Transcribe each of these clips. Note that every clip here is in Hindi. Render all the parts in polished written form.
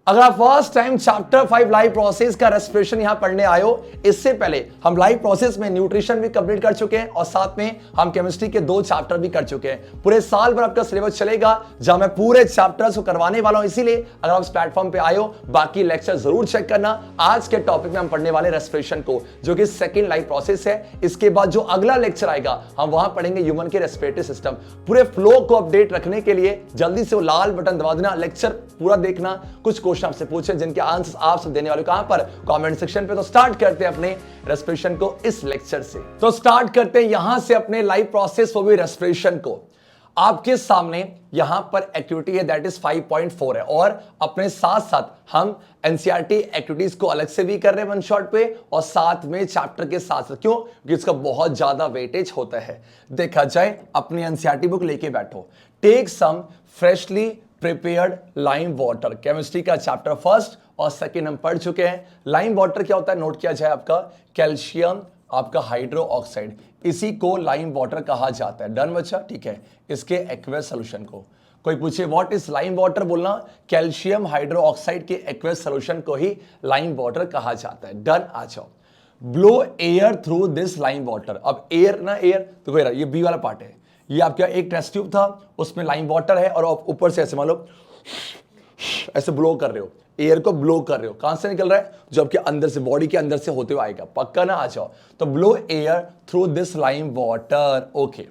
अगर आप first time chapter 5 life process का रेस्पिरेशन यहां पढ़ने आए हो, इससे पहले हम लाइफ प्रोसेस में न्यूट्रिशन भी कंप्लीट कर चुके हैं और साथ में हम केमिस्ट्री के 2 चैप्टर भी कर चुके हैं। पूरे साल भर आपका सिलेबस चलेगा जहां मैं पूरे चैप्टर्स को करवाने वाला हूं। इसीलिए अगर आप इस प्लेटफॉर्म पे आए हो, बाकी लेक्चर जरूर चेक करना। आज के टॉपिक में हम पढ़ने वाले रेस्पिरेशन को, जो कि सेकंड लाइफ प्रोसेस है। इसके बाद जो अगला लेक्चर आएगा हम वहां पढ़ेंगे ह्यूमन के रेस्पिरेटरी सिस्टम। पूरे फ्लो को अपडेट रखने के लिए जल्दी से वो लाल बटन दबा देना, लेक्चर पूरा देखना। कुछ क्वेश्चन आपसे पूछे जिनके आंसर्स आप सब देने वाले कहां पर, कमेंट सेक्शन पे। तो स्टार्ट करते हैं अपने रेस्पिरेशन को इस लेक्चर से। तो स्टार्ट करते हैं यहां से अपने लाइफ प्रोसेस, वो भी रेस्पिरेशन को। आपके सामने यहां पर एक्टिविटी है दैट इज 5.4 है, और अपने साथ साथ हम एनसीईआरटी एक्टिविटीज को अलग से भी कर रहे हैं वन शॉट पे, और साथ में चैप्टर के साथ साथ। क्यों? क्योंकि इसका बहुत ज्यादा वेटेज होता है। देखा जाए, अपनी एनसीईआरटी बुक लेके बैठो, take some freshly prepared lime water. Chemistry का चैप्टर फर्स्ट और सेकेंड हम पढ़ चुके हैं। लाइम वाटर क्या होता है नोट किया जाए, आपका कैल्शियम, आपका हाइड्रो ऑक्साइड, इसी को लाइम वाटर कहा जाता है। डन बच्चा? ठीक है। इसके एक्वेस सोल्यूशन को कोई पूछे व्हाट इज लाइम वाटर, बोलना कैल्शियम हाइड्रो ऑक्साइड के एक्वेस सोल्यूशन को ही लाइम वाटर कहा जाता है। डन। आ जाओ। Blow air through this lime water. अब एयर ना, एयर तो ये बी वाला पार्ट है। ये आपका एक टेस्ट ट्यूब था, उसमें लाइम वाटर है, और आप ऊपर से ऐसे मान लो ऐसे ब्लो कर रहे हो, एयर को ब्लो कर रहे हो। कहां से निकल रहा है? जो आपके अंदर से, बॉडी के अंदर से होते हुए आएगा। पक्का ना? आ जाओ। तो blow air through this lime water. Okay.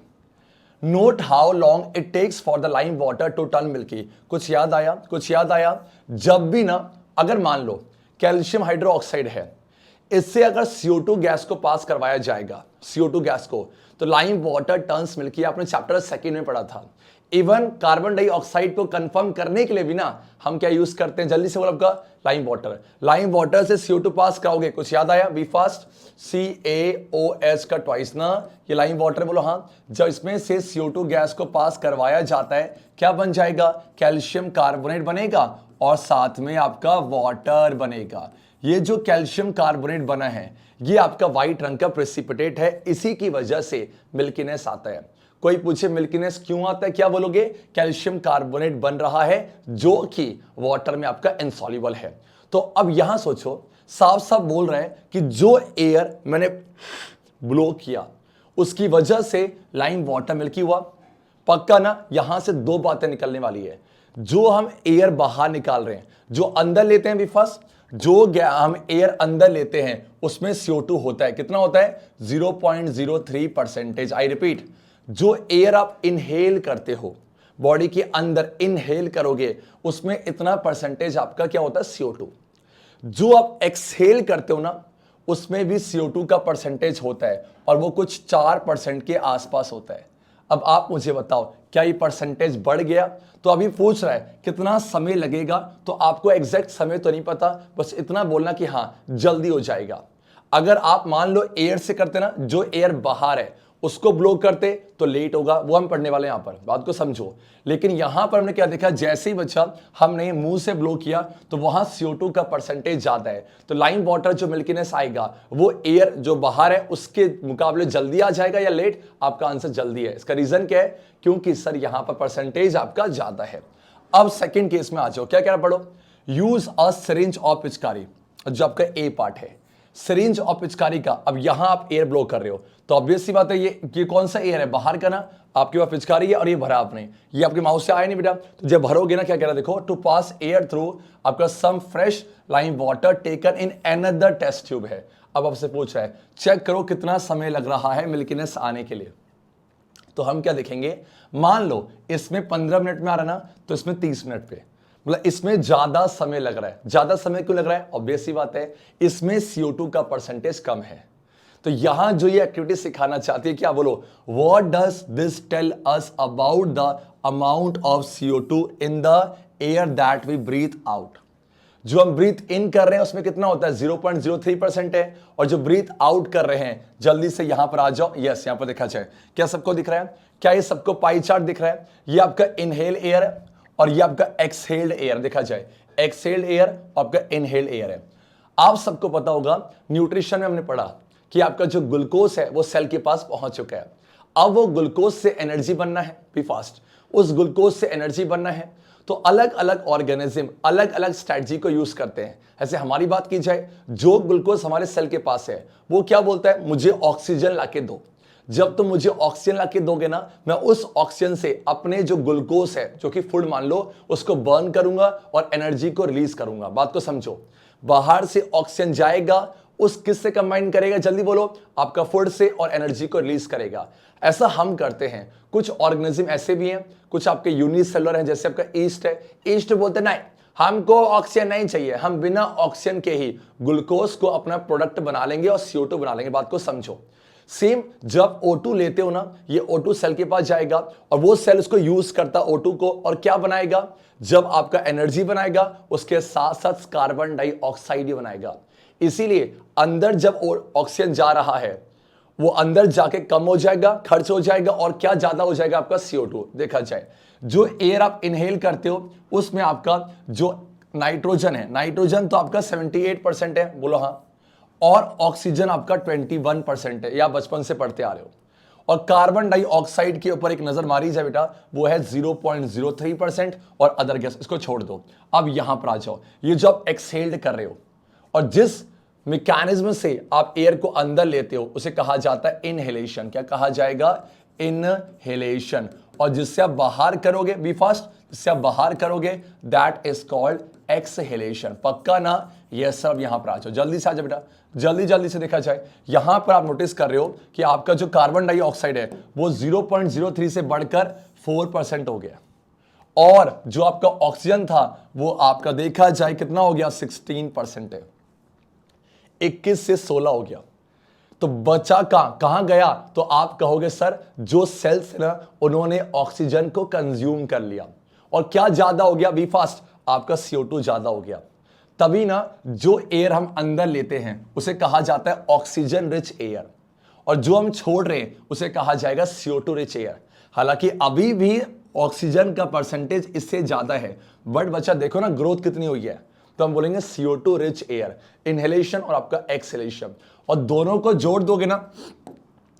Note how long it takes for the lime water to turn milky. कुछ याद आया? कुछ याद आया? जब भी ना, अगर मान लो कैल्शियम हाइड्रो ऑक्साइड है, इससे अगर CO2 गैस को पास करवाया जाएगा, CO2 गैस को, तो लाइम वाटर टर्न्स मिल्की। आपने चैप्टर सेकंड में पढ़ा था। इवन कार्बन डाइऑक्साइड को कंफर्म करने के लिए भी ना हम क्या यूज करते हैं, जल्दी से बोलो, आपका लाइम वाटर। लाइम वाटर से CO2 पास कराओगे। कुछ याद आया? Be fast. CaOH का ट्वाइस ना, ये लाइम वाटर बोलो। हाँ, जब इसमें से CO2 गैस को पास करवाया जाता है, क्या बन जाएगा? कैल्शियम कार्बोनेट बनेगा, और साथ में आपका वाटर बनेगा। ये जो कैल्शियम कार्बोनेट बना है, ये आपका व्हाइट रंग का प्रेसिपिटेट है। इसी की वजह से मिल्कीनेस आता है। कोई पूछे मिल्कीनेस क्यों आता है, क्या बोलोगे? कैल्शियम कार्बोनेट बन रहा है, जो कि वाटर में आपका इनसॉल्युबल है। तो अब यहां सोचो, साफ साफ बोल रहे हैं कि जो एयर मैंने ब्लो किया, उसकी वजह से लाइम वाटर मिल्की हुआ। पक्का ना? यहां से 2 बातें निकलने वाली है। जो हम एयर बाहर निकाल रहे हैं, जो अंदर लेते हैं भी फर्स्ट, जो हम एयर अंदर लेते हैं उसमें CO2 होता है। कितना होता है? 0.03%। आई रिपीट, जो एयर आप इनहेल करते हो, बॉडी के अंदर इनहेल करोगे, उसमें इतना परसेंटेज आपका क्या होता है? CO2। जो आप एक्सहेल करते हो ना, उसमें भी CO2 का परसेंटेज होता है, और वो कुछ 4% के आसपास होता है। अब आप मुझे बताओ, क्या ये परसेंटेज बढ़ गया? तो अभी पूछ रहा है कितना समय लगेगा, तो आपको एग्जैक्ट समय तो नहीं पता, बस इतना बोलना कि हाँ जल्दी हो जाएगा। अगर आप मान लो एयर से करते ना, जो एयर बाहर है उसको ब्लो करते तो लेट होगा, वो हम पढ़ने वाले हैं। यहां पर बात को समझो। लेकिन यहां पर हमने क्या देखा, जैसे ही बच्चा हमने मुंह से ब्लो किया तो वहां CO2 का परसेंटेज ज्यादा है, तो लाइम वाटर जो मिल्कीनेस आएगा वो एयर जो बाहर है उसके मुकाबले जल्दी आ जाएगा या लेट? आपका आंसर जल्दी है। इसका रीजन क्या है? क्योंकि सर यहां पर परसेंटेज आपका ज्यादा है। अब सेकेंड केस में आ जाओ, क्या क्या पढ़ो। यूज अ सिरिंज ऑफ पिचकारी, जो आपका ए पार्ट है, सिरिंज और पिचकारी का। अब यहां आप एयर ब्लो कर रहे हो, तो ऑब्वियस सी बात है, ये कौन सा एयर है? बाहर का ना। आपके पास पिचकारी है और ये भरा आपने, ये आपके माउथ से आया नहीं बेटा। तो जब भरोगे ना, क्या कह रहा है देखो, टू पास एयर थ्रू आपका some fresh lime water taken in another test tube है। अब आपसे पूछ रहा है चेक करो कितना समय लग रहा है मिल्कीनेस आने के लिए। तो हम क्या देखेंगे, मान लो इसमें 15 मिनट में आ रहा ना, तो इसमें 30 मिनट पे, मतलब इसमें ज्यादा समय लग रहा है। ज्यादा समय क्यों लग रहा है? ऑब्वियस सी बात है, इसमें CO2 का परसेंटेज कम है। तो यहां जो ये एक्टिविटी सिखाना चाहती है, क्या बोलो, what does this tell us about the amount of CO2 in the air that we breathe out. जो हम ब्रीथ इन कर रहे हैं उसमें कितना होता है? 0.03% है, और जो ब्रीथ आउट कर रहे हैं, जल्दी से यहां पर आ जाओ। यस, यहां पर देखा जाए, क्या सबको दिख रहा है? क्या ये सबको पाई चार्ट दिख रहा है? ये आपका इनहेल एयर है, और ये आपका एक्सहेल्ड एयर। देखा जाए, एक्सहेल्ड एयर और आपका इनहेल्ड एयर है। आप सबको पता होगा, न्यूट्रिशन में हमने पढ़ा कि आपका जो ग्लूकोज है वो सेल के पास पहुंच चुका है। अब वो ग्लूकोज से एनर्जी बनना है, बी फास्ट, उस ग्लूकोज से एनर्जी बनना है, तो अलग अलग ऑर्गेनिज्म अलग अलग स्ट्रेटजी को यूज करते हैं। ऐसे हमारी बात की जाए, जो ग्लूकोज हमारे सेल के पास है वो क्या बोलता है, मुझे ऑक्सीजन लाके दो। जब तुम मुझे ऑक्सीजन लाके दोगे ना, मैं उस ऑक्सीजन से अपने जो ग्लूकोज है, जो कि फूड मान लो, उसको बर्न करूंगा और एनर्जी को रिलीज करूंगा। बात को समझो, बाहर से ऑक्सीजन जाएगा, उस किस से कंबाइन करेगा, जल्दी बोलो, आपका फूड से, और एनर्जी को रिलीज करेगा। ऐसा हम करते हैं। कुछ ऑर्गेनिज्म ऐसे भी हैं, कुछ आपके यूनिसेलुलर हैं, जैसे आपका ईस्ट है। ईस्ट बोलते नहीं, हमको ऑक्सीजन नहीं चाहिए, हम बिना ऑक्सीजन के ही ग्लूकोज को अपना प्रोडक्ट बना लेंगे और CO2 बना लेंगे। बात को समझो। सेम जब O2 लेते हो ना, ये O2 सेल के पास जाएगा और वो सेल उसको यूज करता O2 को, और क्या बनाएगा, जब आपका एनर्जी बनाएगा उसके साथ साथ कार्बन डाइऑक्साइड भी बनाएगा। इसीलिए अंदर जब ऑक्सीजन जा रहा है, वो अंदर जाके कम हो जाएगा, खर्च हो जाएगा, और क्या ज्यादा हो जाएगा, आपका CO2। देखा जाए, जो एयर आप इनहेल करते हो उसमें आपका जो नाइट्रोजन है, नाइट्रोजन तो आपका 78% है, बोलो हाँ, और ऑक्सीजन आपका 21% है, या बचपन से पढ़ते आ रहे हो। और कार्बन डाइऑक्साइड के ऊपर एक नजर मारी जाए बेटा, वो है 0.03%, और अदर गैस इसको छोड़ दो। अब यहां पर आ जाओ, ये जो आप एक्सहेल्ड कर रहे हो और जिस मैकेनिज्म से आप एयर को अंदर लेते हो उसे कहा जाता है इनहेलेशन। क्या कहा जाएगा, इनहेलेशन। और जिससे आप बाहर करोगे, बी फास्ट, जिससे आप बाहर करोगे, दैट इज कॉल्ड एक्सहेलेशन। पक्का ना, ये सब यहां पर आ जाओ, जल्दी से आ जाओ बेटा, जल्दी जल्दी से। देखा जाए, यहां पर आप नोटिस कर रहे हो कि आपका जो कार्बन डाइऑक्साइड है वो 0.03 से बढ़कर 4% हो गया, और जो आपका ऑक्सीजन था वो आपका देखा जाए कितना हो गया, 16% है, 21 से 16 हो गया। तो बचा कहां गया, तो आप कहोगे सर जो सेल्स है ना उन्होंने ऑक्सीजन को कंज्यूम कर लिया, और क्या ज्यादा हो गया, बी फास्ट, आपका CO2 ज्यादा हो गया। तभी ना जो एयर हम अंदर लेते हैं उसे कहा जाता है ऑक्सीजन रिच एयर, और जो हम छोड़ रहे हैं उसे कहा जाएगा CO2 रिच एयर। हालांकि अभी भी ऑक्सीजन का परसेंटेज इससे ज्यादा है, बट बच्चा देखो ना ग्रोथ कितनी हुई है, तो हम बोलेंगे CO2 रिच एयर, इनहेलेशन और आपका एक्सहेलेशन। और दोनों को जोड़ दोगे ना,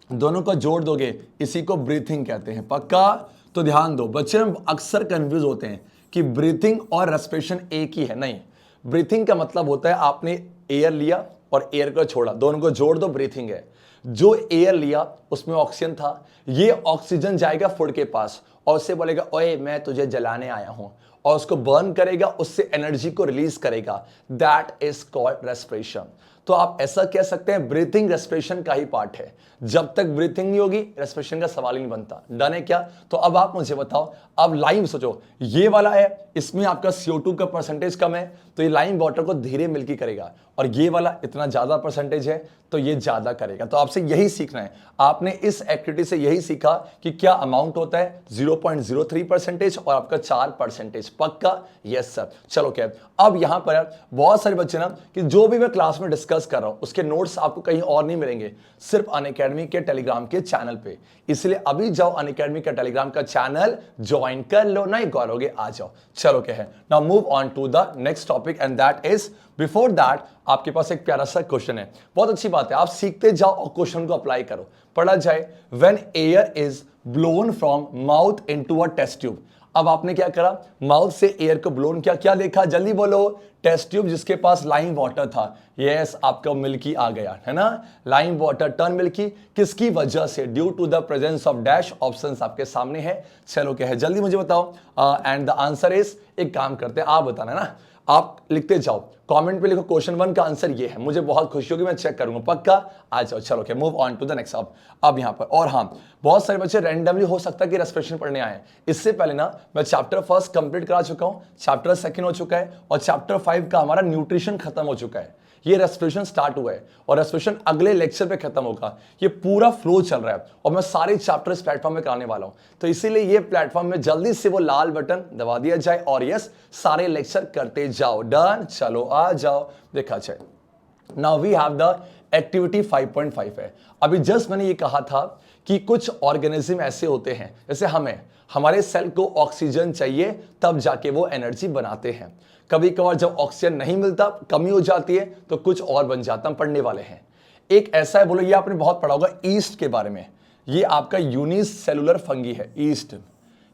दोनों को जोड़ दोगे, इसी को ब्रीथिंग कहते हैं। पक्का, तो ध्यान दो बच्चे, हम अक्सर कंफ्यूज होते हैं कि ब्रीथिंग और रेस्पिरेशन एक ही है। नहीं, ब्रीथिंग का मतलब होता है आपने एयर लिया और एयर को छोड़ा, दोनों को जोड़ दो, ब्रीथिंग है। जो एयर लिया उसमें ऑक्सीजन था, ये ऑक्सीजन जाएगा फूड के पास और उससे बोलेगा ओए मैं तुझे जलाने आया हूं, और उसको बर्न करेगा, उससे एनर्जी को रिलीज करेगा, दैट इज कॉल्ड रेस्पिरेशन। तो आप ऐसा कह सकते हैं ब्रीथिंग रेस्पिरेशन का ही पार्ट है। जब तक ब्रीथिंग नहीं होगी रेस्पिरेशन का सवाल ही नहीं बनता। डन है क्या? तो अब आप मुझे बताओ, अब लाइम सोचो, ये वाला है, इसमें आपका CO2 का परसेंटेज कम है तो ये लाइम वाटर को धीरे मिल्की करेगा, और ये वाला इतना ज्यादा परसेंटेज है तो ये ज्यादा करेगा। तो आपसे यही सीखना है, आपने इस एक्टिविटी से यही सीखा कि क्या अमाउंट होता है 0.03% और आपका 4%। पक्का? Yes sir. चलो क्या, अब यहां पर बहुत सारे बच्चे ना कि जो भी मैं क्लास में डिस्कस कर रहा हूं उसके नोट्स आपको कहीं और नहीं मिलेंगे, सिर्फ अनअकैडमी के टेलीग्राम के चैनल पे। इसलिए अभी जाओ अनअकैडमी का टेलीग्राम का चैनल ज्वाइन कर लो, नहीं गौरवोगे, आ जाओ। चलो क्या है, now move on to the next topic and that is, before that आपके पास एक प्यारा सा क्वेश्चन है। बहुत अच्छी बात है, आप सीखते जाओ और क्वेश्चन को अप्लाई करो। पढ़ा जाए, when air is blown from mouth into a test tube. अब आपने क्या करा, माउथ से एयर को ब्लोन किया, क्या देखा जल्दी बोलो, टेस्ट ट्यूब जिसके पास लाइम वाटर था। यस, आपका मिल्की आ गया है ना, लाइम वाटर टर्न मिल्की, किसकी वजह से? Due to the presence of dash. Options आपके सामने है, चलो क्या है जल्दी मुझे बताओ। एंड द आंसर इज, एक काम करते हैं आप बताना ना, आप लिखते जाओ, कमेंट पे लिखो क्वेश्चन 1 का आंसर ये है, मुझे बहुत खुशी होगी, मैं चेक करूंगा। पक्का? आ जाओ, चलो क्या, move on to the next. अब यहां पर, और हाँ, बहुत सारे बच्चे रैंडमली हो सकता है कि रेस्पिरेशन पढ़ने आए। इससे पहले ना मैं चैप्टर 1 कंप्लीट करा चुका हूं, चैप्टर 2 हो चुका है, और चैप्टर 5 का हमारा न्यूट्रिशन खत्म हो चुका है। ये रेस्पिरेशन स्टार्ट हुआ है और रेस्पिरेशन अगले लेक्चर पे खत्म होगा। ये पूरा फ्लो चल रहा है और मैं सारे चैप्टर इस प्लेटफॉर्म में कराने वाला हूं, तो इसीलिए ये प्लेटफॉर्म में जल्दी से वो लाल बटन दबा दिया जाए और यस, सारे लेक्चर करते जाओ। डन, चलो आ जाओ, देखा जाए। Now we have the activity 5.5 है। अभी जस्ट मैंने ये कहा था कि कुछ ऑर्गेनिज्म ऐसे होते हैं, जैसे हमारे सेल को ऑक्सीजन चाहिए तब जाके वो एनर्जी बनाते हैं। कभी कभार जब ऑक्सीजन नहीं मिलता, कमी हो जाती है, तो कुछ और बन जाता, हम पढ़ने वाले हैं। एक ऐसा है, बोलो, ये आपने बहुत पढ़ा होगा ईस्ट के बारे में। ये आपका यूनिसेलुलर फंगी है, ईस्ट।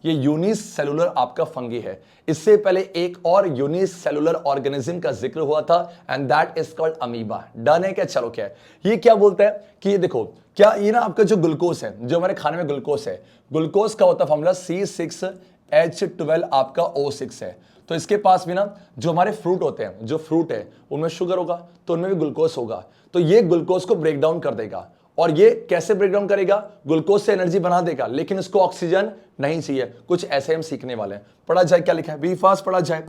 ये यूनिसेलुलर आपका फंगी है। इससे पहले एक और यूनिसेलुलर ऑर्गेनिज्म का जिक्र हुआ था and that is called amoeba. Done है क्या? चलो क्या है ये, क्या बोलता है कि ये देखो, क्या ये ना आपका जो ग्लूकोज है, जो हमारे खाने में ग्लूकोज है, ग्लूकोज का होता है फॉर्मूला C6H12 आपका O6 है। तो इसके पास भी ना जो हमारे फ्रूट होते हैं, जो फ्रूट है उनमें शुगर होगा तो उनमें भी ग्लूकोज होगा, तो ये ग्लूकोज को ब्रेक डाउन कर देगा। और ये कैसे ब्रेक डाउन करेगा? ग्लूकोज से एनर्जी बना देगा, लेकिन इसको ऑक्सीजन नहीं चाहिए। कुछ ऐसे हम सीखने वाले हैं। पढ़ा जाए, क्या लिखा है बी फास्ट पढ़ा जाए,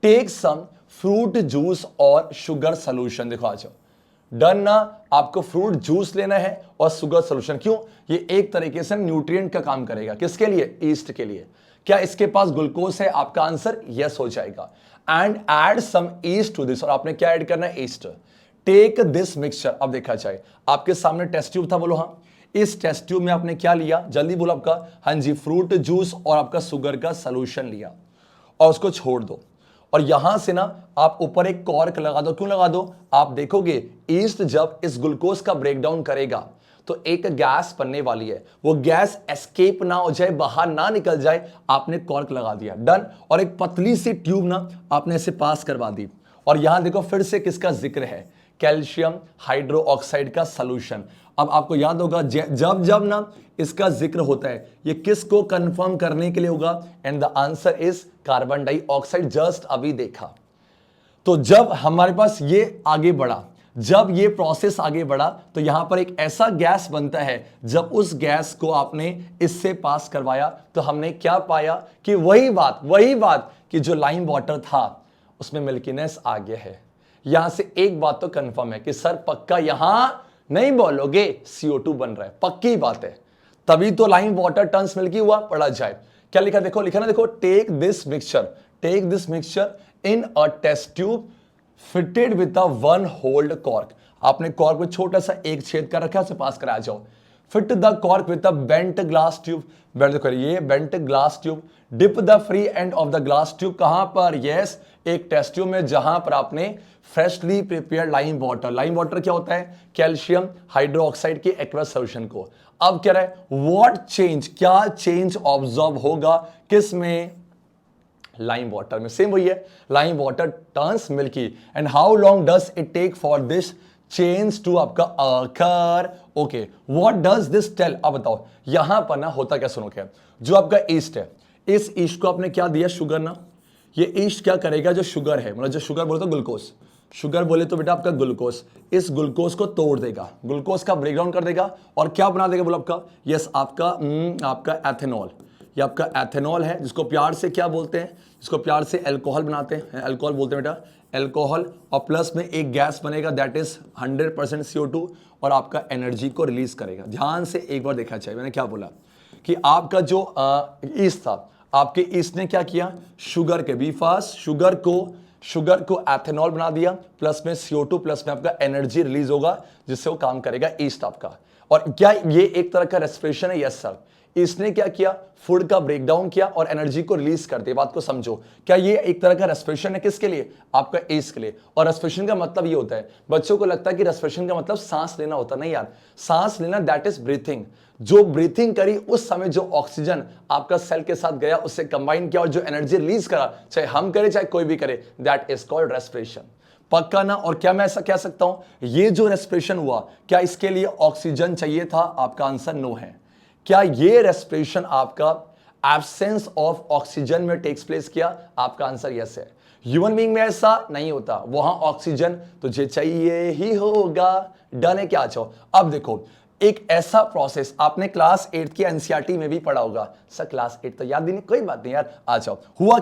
टेक सम फ्रूट जूस और शुगर सोल्यूशन। देखो आ जाओ, डन ना, आपको फ्रूट जूस लेना है और शुगर सोल्यूशन। क्यों? ये एक तरीके से न्यूट्रिएंट का काम करेगा। किसके लिए? ईस्ट के लिए। क्या इसके पास ग्लूकोज है? आपका आंसर यस हो जाएगा। And add some yeast to this, और आपने क्या ऐड करना है? ईस्ट। Take this mixture. अब देखा जाए, आपके सामने टेस्ट ट्यूब था, बोलो हाँ। इस टेस्ट ट्यूब में आपने क्या लिया? जल्दी बोलो आपका। हाँ जी, फ्रूट जूस और आपका शुगर का सोल्यूशन लिया और उसको छोड़ दो। और यहां से ना आप ऊपर एक कॉर्क लगा दो। क्यों लगा दो? आप देखोगे ईस्ट जब इस ग्लूकोज का ब्रेकडाउन करेगा तो एक गैस बनने वाली है, वो गैस एस्केप ना हो जाए, बाहर ना निकल जाए, आपने कॉर्क लगा दिया। डन। और एक पतली सी ट्यूब ना आपने इसे पास करवा दी। और यहां देखो फिर से किसका जिक्र है? कैल्शियम हाइड्रोक्साइड का सॉल्यूशन। अब आपको याद होगा जब जब ना इसका जिक्र होता है, ये किसको कंफर्म करने के लिए होगा? And the answer is carbon dioxide. Just अभी देखा। तो जब हमारे पास ये आगे बढ़ा, जब ये प्रोसेस आगे बढ़ा, तो यहां पर एक ऐसा गैस बनता है, जब उस गैस को आपने इससे पास करवाया तो हमने क्या पाया कि वही बात कि जो लाइम वाटर था उसमें मिल्कीनेस आ गया है। यहां से एक बात तो कंफर्म है कि सर पक्का यहां नहीं बोलोगे CO2 बन रहा है, पक्की बात है, तभी तो लाइम वाटर टर्न्स मिल्की हुआ। पढ़ा जाए, क्या लिखा? देखो लिखा ना, देखो, take this mixture in a test tube fitted with a one holed cork. आपने कॉर्क में छोटा सा एक छेद कर रखा है, उसे पास कराया जाओ। Fit the cork with a bent glass tube. देखो ये bent glass tube. Dip the free end of the glass tube कहां पर? यस, एक टेस्ट ट्यूब में, जहां पर आपने फ्रेशली प्रिपेयर्ड लाइम वाटर क्या होता है? कैल्शियम हाइड्रोक्साइड के एक्वस सोल्यूशन को। अब कह रहा है व्हाट चेंज, क्या चेंज ऑब्जर्व होगा? किस में? लाइम वाटर में। सेम वही है, lime water turns milky. And how long does it take for this change to आपका occur? Okay, what does this tell? अब बताओ यहां पर ना होता क्या, सुनो क्या। जो आपका ईस्ट है, इस ईस्ट को आपने क्या दिया? शुगर ना। ये ईस्ट क्या करेगा? जो शुगर है, मतलब जो शुगर बोले तो ग्लूकोज, शुगर बोले तो बेटा आपका ग्लूकोज, इस ग्लूकोज को तोड़ देगा, ग्लूकोज का ब्रेकडाउन कर देगा और क्या बना देगा बोलो आपका? यस, आपका एथेनॉल। ये आपका एथेनॉल है, जिसको प्यार से क्या बोलते हैं? जिसको प्यार से अल्कोहल बनाते हैं, अल्कोहल बोलते हैं बेटा, अल्कोहल। और प्लस में एक गैस बनेगा दैट इज 100% CO2 और आपका एनर्जी को रिलीज करेगा। ध्यान से एक बार देखा चाहिए, मैंने क्या बोला कि आपका जो ईस्ट था, आपके ईस्ट ने क्या किया? शुगर के बी फास्ट शुगर को एथेनॉल बना दिया, प्लस में CO2, प्लस में आपका एनर्जी रिलीज होगा, जिससे वो काम करेगा ईस्ट आपका। और क्या ये एक तरह का रेस्पिरेशन है? Yes sir. इसने क्या किया? फूड का ब्रेकडाउन किया और एनर्जी को रिलीज कर दिया। बात को समझो, क्या ये एक तरह का रेस्पिरेशन है? किसके लिए? आपका ईस्ट के लिए। और रेस्पिरेशन का मतलब ये होता है, बच्चों को लगता है कि रेस्पिरेशन का मतलब सांस लेना होता, नहीं यार। सांस लेना दैट इज ब्रीथिंग। जो ब्रीथिंग करी उस समय जो ऑक्सीजन आपका सेल के साथ गया, उससे कंबाइन किया और जो एनर्जी रिलीज करा, चाहे हम करें चाहे कोई भी करे, दैट इज कॉल्ड रेस्पिरेशन। पक्का ना? और क्या मैं ऐसा कह सकता हूं, ये जो रेस्पिरेशन हुआ, क्या इसके लिए ऑक्सीजन चाहिए था? आपका आंसर नो है। क्या ये रेस्पिरेशन आपका एब्सेंस ऑफ ऑक्सीजन में टेक्स प्लेस किया? आपका आंसर यस है। ह्यूमन बीइंग में ऐसा नहीं होता, वहां ऑक्सीजन तुझे चाहिए ही होगा। डन है क्या? अच्छा, अब देखो एक ऐसा प्रोसेस आपने क्लास 8 की एनसीईआरटी में भी पढ़ा होगा। सर क्लास 8 तो याद ही नहीं, कोई बात नहीं यार, आ जाओ। हुआ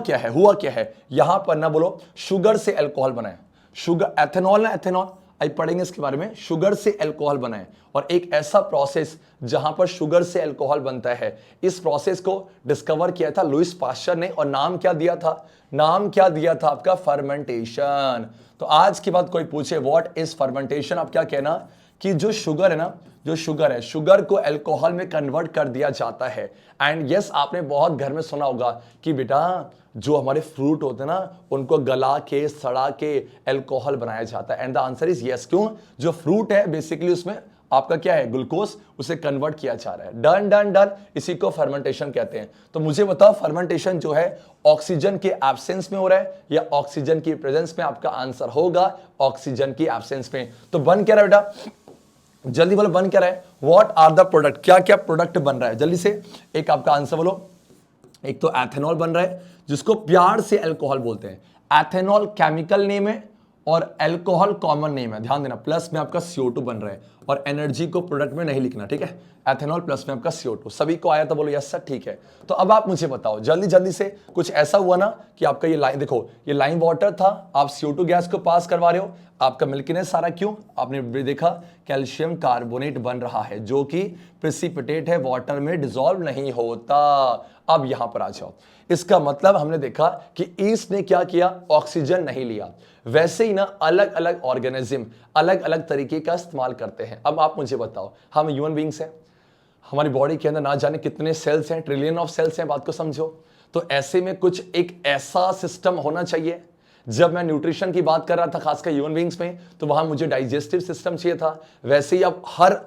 क्या है? यहां पर ना बोलो शुगर से अल्कोहल बनाए, शुगर एथेनॉल ना, एथेनॉल आई पढ़ेंगे इसके बारे में। शुगर से अल्कोहल बनाए और एक ऐसा प्रोसेस जहां पर शुगर से अल्कोहल बनता है, इस प्रोसेस को डिस्कवर किया था लुईस पास्चर ने और नाम क्या दिया था? नाम क्या दिया था आपका? फर्मेंटेशन। तो आज के बाद कोई पूछे व्हाट इज फर्मेंटेशन, आप क्या कहना कि जो शुगर है ना, जो शुगर है, शुगर को अल्कोहल में कन्वर्ट कर दिया जाता है। एंड यस, आपने बहुत घर में सुना होगा कि बेटा जो हमारे फ्रूट होते हैं ना, उनको गला के सड़ा के अल्कोहल बनाया जाता है। And the answer is yes. क्यों? जो फ्रूट है बेसिकली उसमें आपका क्या है, ग्लूकोज, उसे कन्वर्ट किया जा रहा है। डन डन डन, इसी को फर्मेंटेशन कहते हैं। तो मुझे बताओ फर्मेंटेशन जो है ऑक्सीजन के एब्सेंस में हो रहा है या ऑक्सीजन की प्रेजेंस में? आपका आंसर होगा ऑक्सीजन की एब्सेंस में। तो बन क्या रहा है बेटा, जल्दी बोलो, बन क्या रहा है? व्हाट आर द प्रोडक्ट, क्या क्या प्रोडक्ट बन रहा है, जल्दी से एक आपका आंसर बोलो। एक तो एथेनॉल बन रहा है, जिसको प्यार से अल्कोहल बोलते हैं। एथेनॉल केमिकल नेम है और अल्कोहल कॉमन नेम है, ध्यान देना। प्लस में आपका CO2 बन रहा है और एनर्जी को प्रोडक्ट में नहीं लिखना, ठीक है। एथेनॉल प्लस में आपका CO2, सभी को आया तो बोलो यस सर, ठीक है। तो अब आप मुझे बताओ जल्दी जल्दी से, कुछ ऐसा हुआ ना कि आपका ये लाइन, देखो ये लाइम वाटर था, आप CO2 गैस को पास करवा रहे हो, आपका मिल्कीनेस सारा क्यों? आपने देखा कैल्शियम कार्बोनेट बन रहा है जो कि प्रेसिपिटेट है, वाटर में डिसॉल्व नहीं होता। अब यहां पर आ जाओ, इसका मतलब हमने देखा कि ईस्ट ने क्या किया, ऑक्सीजन नहीं लिया। वैसे ही ना अलग अलग ऑर्गेनिज्म अलग अलग तरीके का इस्तेमाल करते हैं। अब आप मुझे बताओ, हम ह्यूमन बींग्स हैं, हमारी बॉडी के अंदर ना जाने कितने सेल्स हैं, ट्रिलियन ऑफ सेल्स हैं, बात को समझो। तो ऐसे में कुछ एक ऐसा सिस्टम होना चाहिए। जब मैं न्यूट्रिशन की बात कर रहा था खासकर ह्यूमन बींग्स में, तो वहां मुझे डाइजेस्टिव सिस्टम चाहिए था। वैसे ही अब हर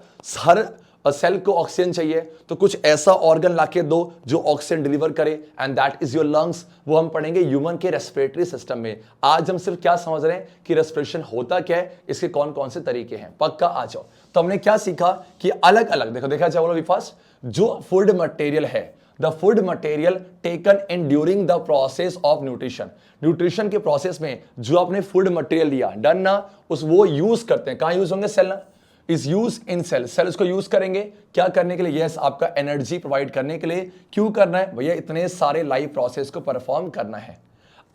सेल को ऑक्सीजन चाहिए, तो कुछ ऐसा ऑर्गन लाके दो जो ऑक्सीजन डिलीवर करे, and that is your lungs. वो हम पढ़ेंगे ह्यूमन के रेस्पिरेटरी सिस्टम में। आज हम सिर्फ क्या समझ रहे हैं कि रेस्पिरेशन होता क्या है, इसके कौन कौन से तरीके हैं, पक्का आ जाओ। तो हमने क्या सीखा कि अलग अलग, देखो देखा जाए, बोलो फास्ट, जो फूड मटेरियल है, the food material taken in during the process of nutrition, nutrition के प्रोसेस में जो आपने फूड मटेरियल लिया, डन ना, उस वो यूज करते हैं, कहां यूज होंगे, सेल ना, is use in cell. Cell उसको यूज करेंगे क्या करने के लिए, यस आपका एनर्जी प्रोवाइड करने के लिए। क्यों करना है भैया, इतने सारे लाइफ प्रोसेस को परफॉर्म करना है।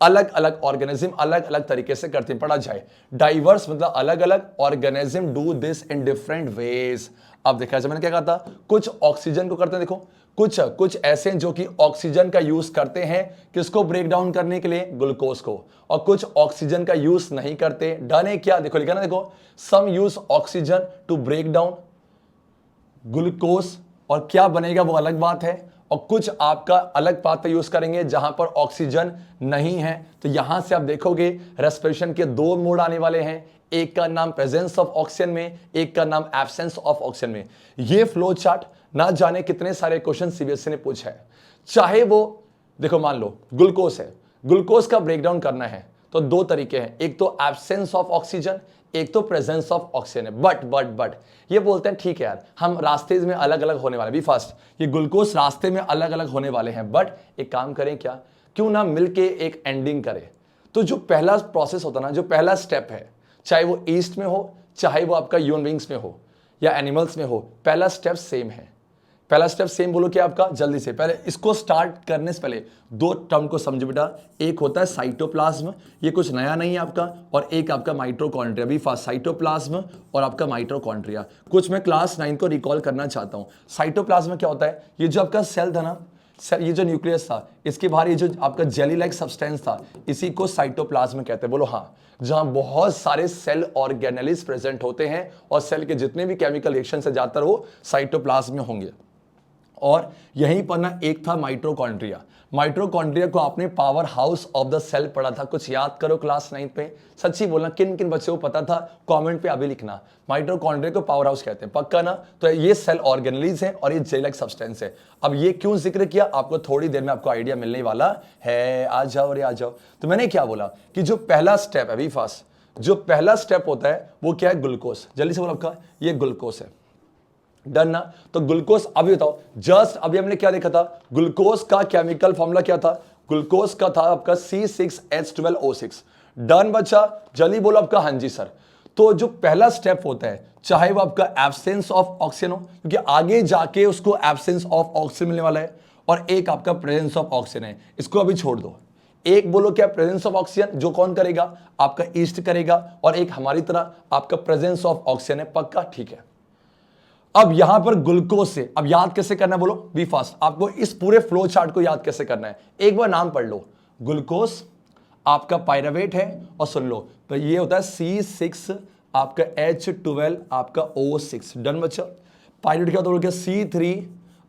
अलग अलग ऑर्गेनिज्म अलग अलग तरीके से करते हैं, पढ़ा जाए। डाइवर्स मतलब अलग अलग organism do this in different ways. अब देखा जाए, मैंने क्या कहा था, कुछ ऑक्सीजन को करते हैं, देखो कुछ ऐसे हैं जो कि ऑक्सीजन का यूज करते हैं, किसको ब्रेक डाउन करने के लिए, ग्लूकोज को, और कुछ ऑक्सीजन का यूज नहीं करते। डन है क्या, देखो लिखा ना, देखो some use oxygen to break down glucose, और क्या बनेगा वो अलग बात है। और कुछ आपका अलग पाथ यूज करेंगे जहां पर ऑक्सीजन नहीं है। तो यहां से आप देखोगे रेस्पिरेशन के दो मोड आने वाले हैं, एक का नाम प्रेजेंस ऑफ ऑक्सीजन में, एक का नाम एब्सेंस ऑफ ऑक्सीजन में। ये फ्लो चार्ट ना जाने कितने सारे क्वेश्चन सीबीएसई ने पूछा है। चाहे वो देखो, मान लो ग्लूकोज है, ग्लूकोज का ब्रेकडाउन करना है तो दो तरीके हैं, एक तो एब्सेंस ऑफ ऑक्सीजन, एक तो प्रेजेंस ऑफ ऑक्सीजन है। बट ये बोलते हैं ठीक है यार, हम रास्ते में अलग अलग होने वाले, बी फास्ट, ये ग्लूकोज रास्ते में अलग अलग होने वाले हैं, बट एक काम करें क्या, क्यों ना मिलके एक एंडिंग करें। तो जो पहला प्रोसेस होता ना, जो पहला स्टेप है, चाहे वो ईस्ट में हो, चाहे वो आपका ह्यूमन बींग्स में हो या एनिमल्स में हो, पहला स्टेप सेम है। पहला स्टेप सेम बोलो क्या आपका, जल्दी से। पहले इसको स्टार्ट करने से पहले दो टर्म को समझो बेटा, एक होता है साइटोप्लाज्म, ये कुछ नया नहीं है आपका, और एक आपका माइटोकॉन्ड्रिया। भी फास्ट, साइटोप्लाज्म और आपका माइटोकॉन्ड्रिया, कुछ मैं क्लास 9 को रिकॉल करना चाहता हूं। साइटोप्लाज्म क्या होता है, ये जो आपका सेल था ना, ये जो न्यूक्लियस था, इसके बाहर ये जो आपका जेली लाइक सब्सटेंस था, इसी को साइटोप्लाज्म कहते हैं, बोलो हाँ। जहां बहुत सारे सेल ऑर्गेनेल्स प्रेजेंट होते हैं और सेल के जितने भी केमिकल रिएक्शन से ज्यादातर वो साइटोप्लाज्म में होंगे। और यहीं पर ना एक था माइटोकॉन्ड्रिया। माइटोकॉन्ड्रिया को आपने powerhouse of the cell पढ़ा था, कुछ याद करो क्लास 9 पे। सच्ची बोलना, किन किन बच्चों को पता था कमेंट पे अभी लिखना। माइटोकॉन्ड्रिया को पावर हाउस कहते हैं, पक्का ना। तो ये सेल ऑर्गेनेल्स है और ये जेल लाइक सब्सटेंस है। अब ये क्यों जिक्र किया, आपको थोड़ी देर में आपको आइडिया मिलने वाला है। आ जाओ रे आ जाओ। तो मैंने क्या बोला कि जो पहला स्टेप है, अभी फास्ट, जो पहला स्टेप होता है वो क्या है, ग्लूकोज। जल्दी से बोलो आपका, ये ग्लूकोज है, डन ना। तो ग्लूकोज, अभी बताओ, जस्ट अभी हमने क्या देखा था, ग्लूकोज का केमिकल फॉर्मूला क्या था, ग्लूकोज का था आपका C6H12O6। डन बच्चा, जल्दी बोलो आपका, हाँ जी सर। तो जो पहला स्टेप होता है, चाहे वो आपका एब्सेंस ऑफ ऑक्सीजन हो, क्योंकि आगे जाके उसको एब्सेंस ऑफ ऑक्सीजन मिलने वाला है, और एक आपका प्रेजेंस ऑफ ऑक्सीजन है, इसको अभी छोड़ दो। एक बोलो क्या, प्रेजेंस ऑफ ऑक्सीजन, जो कौन करेगा, आपका ईस्ट करेगा, और एक हमारी तरह आपका प्रेजेंस ऑफ ऑक्सीजन है, पक्का, ठीक है। अब यहां पर ग्लूकोज से अब याद कैसे करना है, बोलो बी फास्ट। आपको इस पूरे फ्लो चार्ट को याद कैसे करना है, एक बार नाम पढ़ लो। ग्लूकोज आपका पायरावेट है, और सुन लो तो ये होता है C6 आपका H12 आपका O6। डन बच्चा। पायरावेट क्या होता है, C3